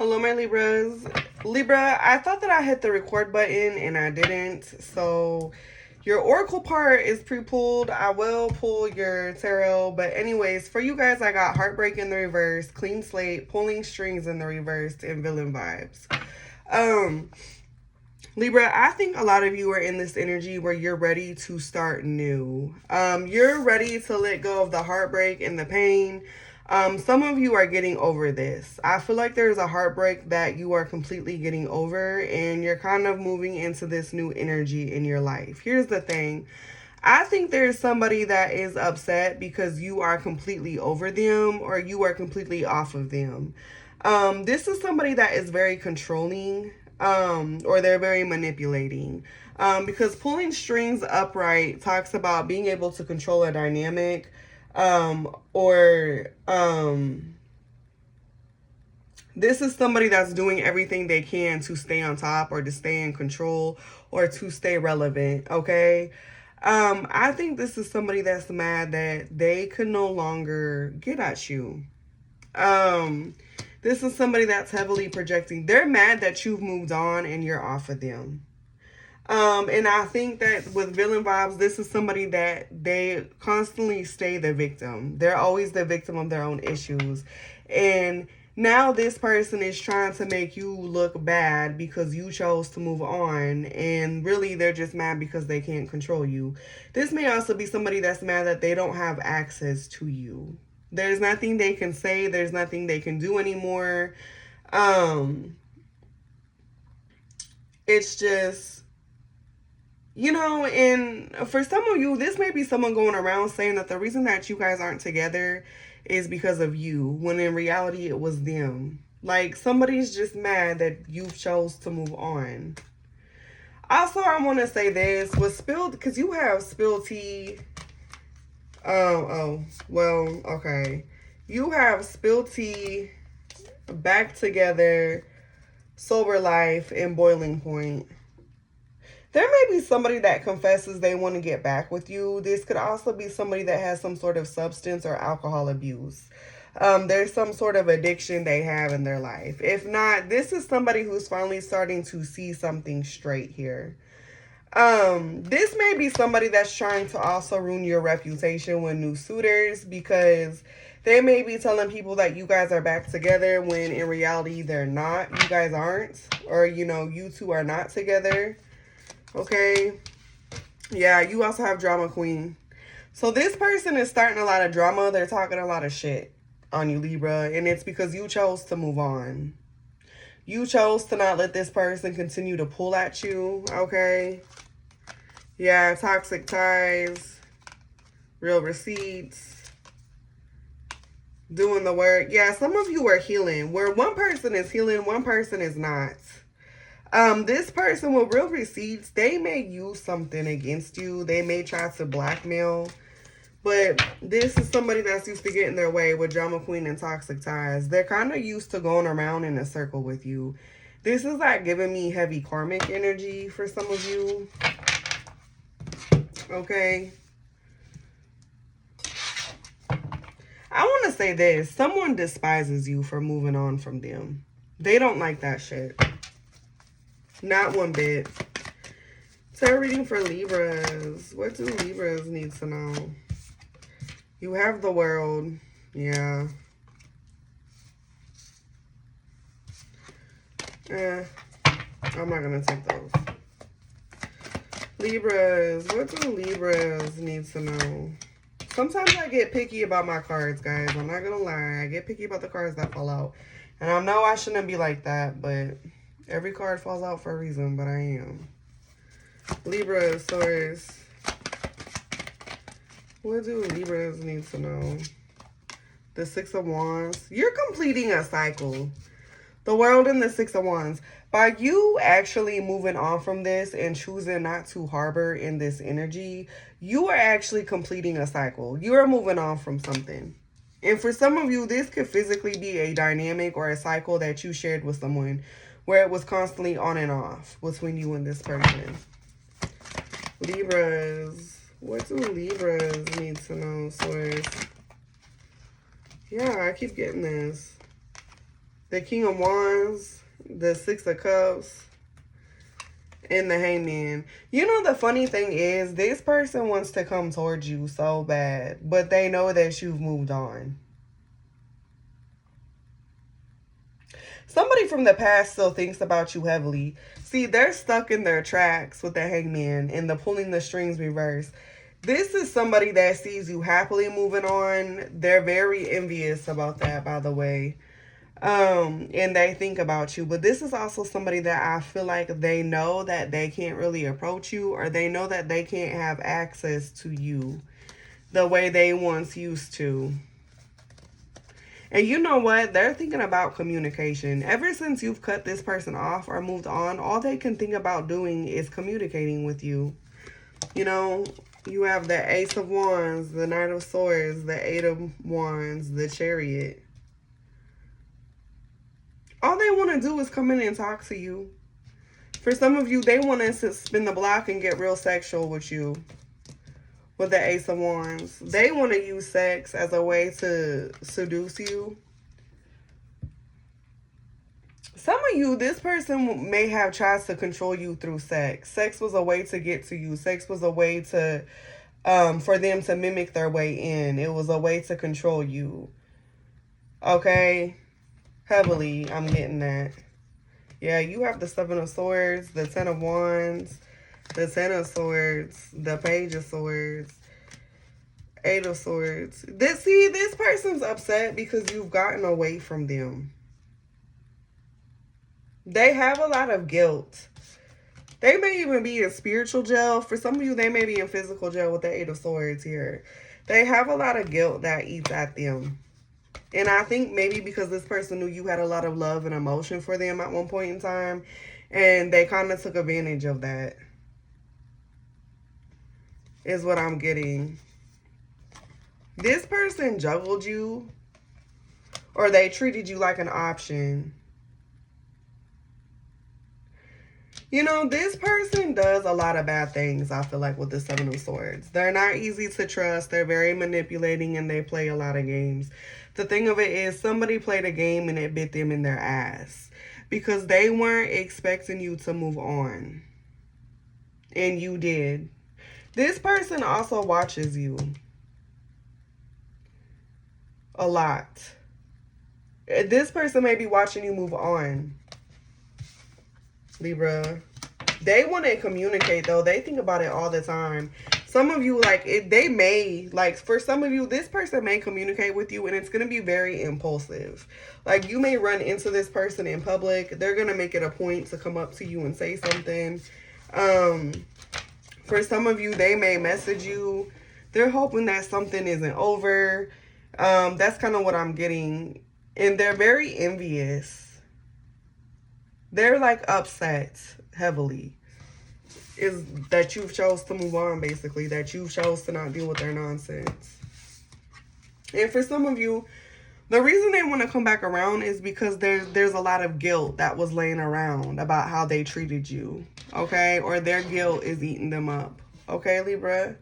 Hello, my Libras. Libra, I thought that I hit the record button and I didn't. So your oracle part is pre-pulled. I will pull your tarot. But anyways, for you guys, I got heartbreak in the reverse, clean slate, pulling strings in the reverse, and villain vibes. Libra, I think a lot of you are in this energy where you're ready to start new. You're ready to let go of the heartbreak and the pain. Some of you are getting over this. I feel like there's a heartbreak that you are completely getting over, and you're kind of moving into this new energy in your life. Here's the thing. I think there's somebody that is upset because you are completely over them or you are completely off of them. This is somebody that is very controlling, or they're very manipulating. Because pulling strings upright talks about being able to control a dynamic, or this is somebody that's doing everything they can to stay on top or to stay in control or to stay relevant, okay? I think this is somebody that's mad that they can no longer get at you. This is somebody that's heavily projecting. They're mad that you've moved on and you're off of them. And I think that with villain vibes, this is somebody that they constantly stay the victim. They're always the victim of their own issues. And now this person is trying to make you look bad because you chose to move on. And really, they're just mad because they can't control you. This may also be somebody that's mad that they don't have access to you. There's nothing they can say. There's nothing they can do anymore. It's just, you know, and for some of you, this may be someone going around saying that the reason that you guys aren't together is because of you, when in reality it was them. Like, somebody's just mad that you chose to move on. Also, I want to say this was spilled, because you have spilled tea. Well, okay. You have spilled tea, back together, sober life, and boiling point. There may be somebody that confesses they want to get back with you. This could also be somebody that has some sort of substance or alcohol abuse. There's some sort of addiction they have in their life. If not, this is somebody who's finally starting to see something straight here. This may be somebody that's trying to also ruin your reputation with new suitors, because they may be telling people that you guys are back together when in reality they're not. You guys aren't. Or, you know, you two are not together. Okay. Yeah, you also have drama queen. So this person is starting a lot of drama. They're talking a lot of shit on you, Libra. And it's because you chose to move on. You chose to not let this person continue to pull at you. Okay. Yeah, toxic ties. Real receipts. Doing the work. Yeah, some of you are healing. Where one person is healing, one person is not. This person with real receipts, they may use something against you. They may try to blackmail. But this is somebody that's used to getting their way with drama queen and toxic ties. They're kind of used to going around in a circle with you. This is like giving me heavy karmic energy for some of you. Okay. I want to say this. Someone despises you for moving on from them. They don't like that shit. Not one bit. Tarot reading for Libras. What do Libras need to know? You have the world. Yeah. I'm not going to take those. Libras. What do Libras need to know? Sometimes I get picky about my cards, guys. I'm not going to lie. I get picky about the cards that fall out. And I know I shouldn't be like that, but every card falls out for a reason, but I am. Libra, Taurus. What do Libras need to know? The Six of Wands. You're completing a cycle. The world and the Six of Wands. By you actually moving on from this and choosing not to harbor in this energy, you are actually completing a cycle. You are moving on from something. And for some of you, this could physically be a dynamic or a cycle that you shared with someone where it was constantly on and off between you and this person. Libras. What do Libras need to know, Source? Yeah, I keep getting this. The King of Wands, the Six of Cups, and the Hangman. You know, the funny thing is, this person wants to come towards you so bad, but they know that you've moved on. Somebody from the past still thinks about you heavily. See, they're stuck in their tracks with the Hangman and the pulling the strings reverse. This is somebody that sees you happily moving on. They're very envious about that, by the way. And they think about you. But this is also somebody that I feel like they know that they can't really approach you, or they know that they can't have access to you the way they once used to. And you know what? They're thinking about communication. Ever since you've cut this person off or moved on, all they can think about doing is communicating with you. You know, you have the Ace of Wands, the Knight of Swords, the Eight of Wands, the Chariot. All they want to do is come in and talk to you. For some of you, they want to spin the block and get real sexual with you. With the Ace of Wands, they want to use sex as a way to seduce you. Some of you, this person may have tried to control you through sex. Sex was a way to get to you. Sex was a way to, for them to mimic their way in. It was a way to control you. Okay? Heavily, I'm getting that. Yeah, you have the Seven of Swords, the Ten of Wands, the Ten of Swords, the Page of Swords, Eight of Swords. This person's upset because you've gotten away from them. They have a lot of guilt. They may even be in spiritual jail. For some of you, they may be in physical jail with the Eight of Swords here. They have a lot of guilt that eats at them. And I think maybe because this person knew you had a lot of love and emotion for them at one point in time, and they kind of took advantage of that. Is what I'm getting. This person juggled you, or they treated you like an option. You know, this person does a lot of bad things, I feel like, with the Seven of Swords. They're not easy to trust. They're very manipulating, and they play a lot of games. The thing of it is, somebody played a game and it bit them in their ass. Because they weren't expecting you to move on. And you did. This person also watches you a lot. This person may be watching you move on, Libra. They want to communicate, though. They think about it all the time. Some of you, for some of you, this person may communicate with you, and it's going to be very impulsive. Like, you may run into this person in public. They're going to make it a point to come up to you and say something. For some of you, they may message you. They're hoping that something isn't over. That's kind of what I'm getting. And they're very envious. They're like upset heavily. Is that you've chose to move on, basically. That you've chose to not deal with their nonsense. And for some of you, the reason they want to come back around is because there's a lot of guilt that was laying around about how they treated you. Okay? Or their guilt is eating them up. Okay, Libra?